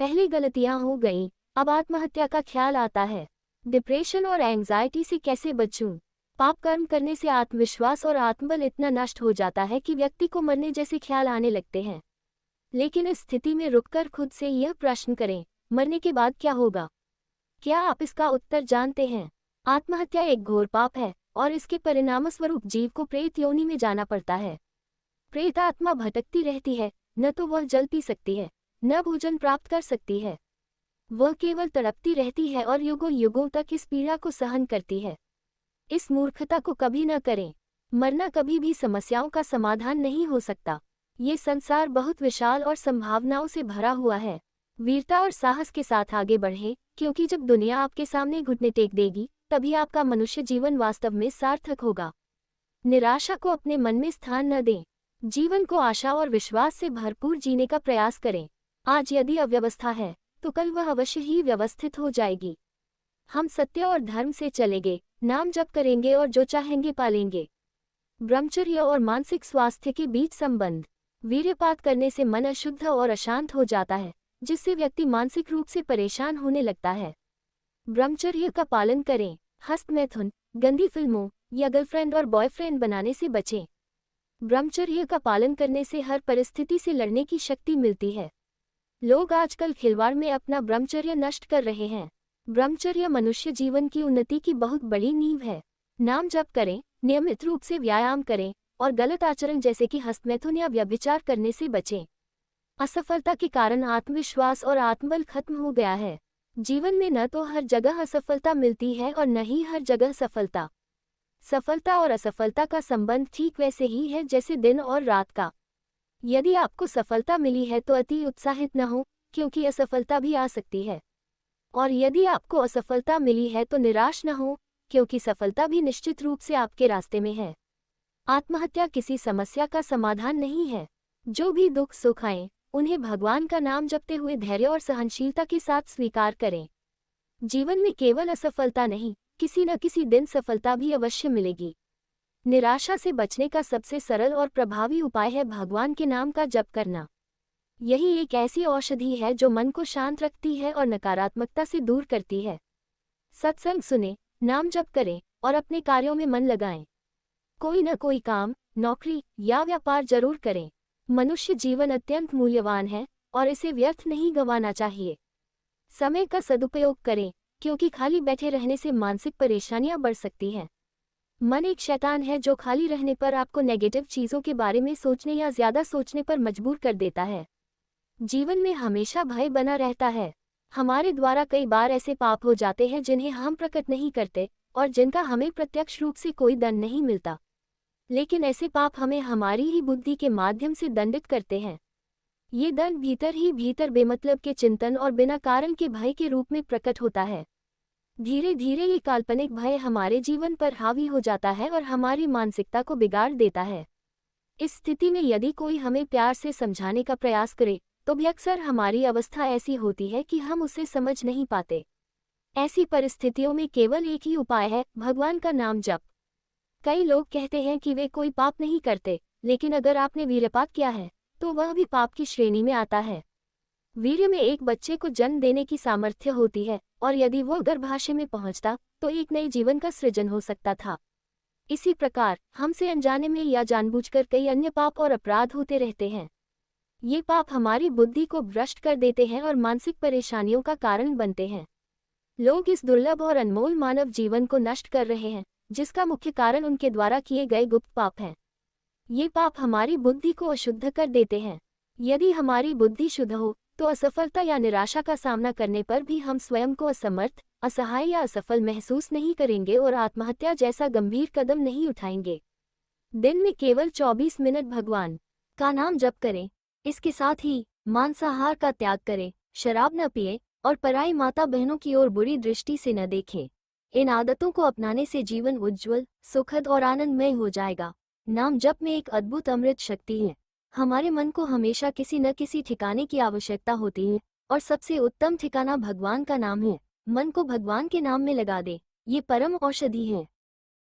पहले गलतियां हो गईं, अब आत्महत्या का ख्याल आता है। डिप्रेशन और एंजाइटी से कैसे बचूं? पाप कर्म करने से आत्मविश्वास और आत्मबल इतना नष्ट हो जाता है कि व्यक्ति को मरने जैसे ख्याल आने लगते हैं। लेकिन इस स्थिति में रुककर खुद से यह प्रश्न करें, मरने के बाद क्या होगा? क्या आप इसका उत्तर जानते हैं? आत्महत्या एक घोर पाप है और इसके परिणामस्वरूप जीव को प्रेत योनि में जाना पड़ता है। प्रेत आत्मा भटकती रहती है, न तो वह जल पी सकती है, न भोजन प्राप्त कर सकती है। वह केवल तड़पती रहती है और युगों युगों तक इस पीड़ा को सहन करती है। इस मूर्खता को कभी न करें। मरना कभी भी समस्याओं का समाधान नहीं हो सकता। ये संसार बहुत विशाल और संभावनाओं से भरा हुआ है। वीरता और साहस के साथ आगे बढ़ें, क्योंकि जब दुनिया आपके सामने घुटने टेक देगी, तभी आपका मनुष्य जीवन वास्तव में सार्थक होगा। निराशा को अपने मन में स्थान न दें। जीवन को आशा और विश्वास से भरपूर जीने का प्रयास करें। आज यदि अव्यवस्था है, तो कल वह अवश्य ही व्यवस्थित हो जाएगी। हम सत्य और धर्म से चलेंगे, नाम जप करेंगे और जो चाहेंगे पालेंगे। ब्रह्मचर्य और मानसिक स्वास्थ्य के बीच संबंध। वीर्यपात करने से मन अशुद्ध और अशांत हो जाता है, जिससे व्यक्ति मानसिक रूप से परेशान होने लगता है। ब्रह्मचर्य का पालन करें। हस्तमैथुन, गंदी फिल्मों या गर्लफ्रेंड और बॉयफ्रेंड बनाने से बचें। ब्रह्मचर्य का पालन करने से हर परिस्थिति से लड़ने की शक्ति मिलती है। लोग आजकल खिलवाड़ में अपना ब्रह्मचर्य नष्ट कर रहे हैं। ब्रह्मचर्य मनुष्य जीवन की उन्नति की बहुत बड़ी नींव है। नाम जप करें, नियमित रूप से व्यायाम करें और गलत आचरण जैसे कि हस्तमैथुन या व्यभिचार करने से बचें। असफलता के कारण आत्मविश्वास और आत्मबल खत्म हो गया है। जीवन में न तो हर जगह असफलता मिलती है और न ही हर जगह सफलता। सफलता और असफलता का संबंध ठीक वैसे ही है जैसे दिन और रात का। यदि आपको सफलता मिली है तो अति उत्साहित न हो, क्योंकि असफलता भी आ सकती है। और यदि आपको असफलता मिली है तो निराश न हो, क्योंकि सफलता भी निश्चित रूप से आपके रास्ते में है। आत्महत्या किसी समस्या का समाधान नहीं है। जो भी दुख सुख आए, उन्हें भगवान का नाम जपते हुए धैर्य और सहनशीलता के साथ स्वीकार करें। जीवन में केवल असफलता नहीं, किसी न किसी दिन सफलता भी अवश्य मिलेगी। निराशा से बचने का सबसे सरल और प्रभावी उपाय है भगवान के नाम का जप करना। यही एक ऐसी औषधि है जो मन को शांत रखती है और नकारात्मकता से दूर करती है। सत्संग सुने, नाम जप करें और अपने कार्यों में मन लगाएं। कोई न कोई काम, नौकरी या व्यापार जरूर करें। मनुष्य जीवन अत्यंत मूल्यवान है और इसे व्यर्थ नहीं गंवाना चाहिए। समय का सदुपयोग करें, क्योंकि खाली बैठे रहने से मानसिक परेशानियां बढ़ सकती हैं। मन एक शैतान है जो खाली रहने पर आपको नेगेटिव चीजों के बारे में सोचने या ज्यादा सोचने पर मजबूर कर देता है। जीवन में हमेशा भय बना रहता है। हमारे द्वारा कई बार ऐसे पाप हो जाते हैं जिन्हें हम प्रकट नहीं करते और जिनका हमें प्रत्यक्ष रूप से कोई दंड नहीं मिलता। लेकिन ऐसे पाप हमें हमारी ही बुद्धि के माध्यम से दंडित करते हैं। ये दंड भीतर ही भीतर बेमतलब के चिंतन और बिना कारण के भय के रूप में प्रकट होता है। धीरे धीरे ये काल्पनिक भय हमारे जीवन पर हावी हो जाता है और हमारी मानसिकता को बिगाड़ देता है। इस स्थिति में यदि कोई हमें प्यार से समझाने का प्रयास करे, तो भी अक्सर हमारी अवस्था ऐसी होती है कि हम उसे समझ नहीं पाते। ऐसी परिस्थितियों में केवल एक ही उपाय है, भगवान का नाम जप। कई लोग कहते हैं कि वे कोई पाप नहीं करते, लेकिन अगर आपने वीर्यपात किया है, तो वह भी पाप की श्रेणी में आता है। वीर्य में एक बच्चे को जन्म देने की सामर्थ्य होती है और यदि वो गर्भाशय में पहुंचता, तो एक नए जीवन का सृजन हो सकता था। इसी प्रकार हमसे अनजाने में या जानबूझकर कई अन्य पाप और अपराध होते रहते हैं। ये पाप हमारी बुद्धि को भ्रष्ट कर देते हैं और मानसिक परेशानियों का कारण बनते हैं। लोग इस दुर्लभ और अनमोल मानव जीवन को नष्ट कर रहे हैं, जिसका मुख्य कारण उनके द्वारा किए गए गुप्त पाप हैं। ये पाप हमारी बुद्धि को अशुद्ध कर देते हैं। यदि हमारी बुद्धि शुद्ध हो, तो असफलता या निराशा का सामना करने पर भी हम स्वयं को असमर्थ, असहाय या असफल महसूस नहीं करेंगे और आत्महत्या जैसा गंभीर कदम नहीं उठाएंगे। दिन में केवल 24 मिनट भगवान का नाम जप करें। इसके साथ ही मांसाहार का त्याग करें, शराब न पिए और पराई माता बहनों की ओर बुरी दृष्टि से न देखें। इन आदतों को अपनाने से जीवन उज्ज्वल, सुखद और आनंदमय हो जाएगा। नाम जप में एक अद्भुत अमृत शक्ति है। हमारे मन को हमेशा किसी न किसी ठिकाने की आवश्यकता होती है और सबसे उत्तम ठिकाना भगवान का नाम है। मन को भगवान के नाम में लगा दे, ये परम औषधि है।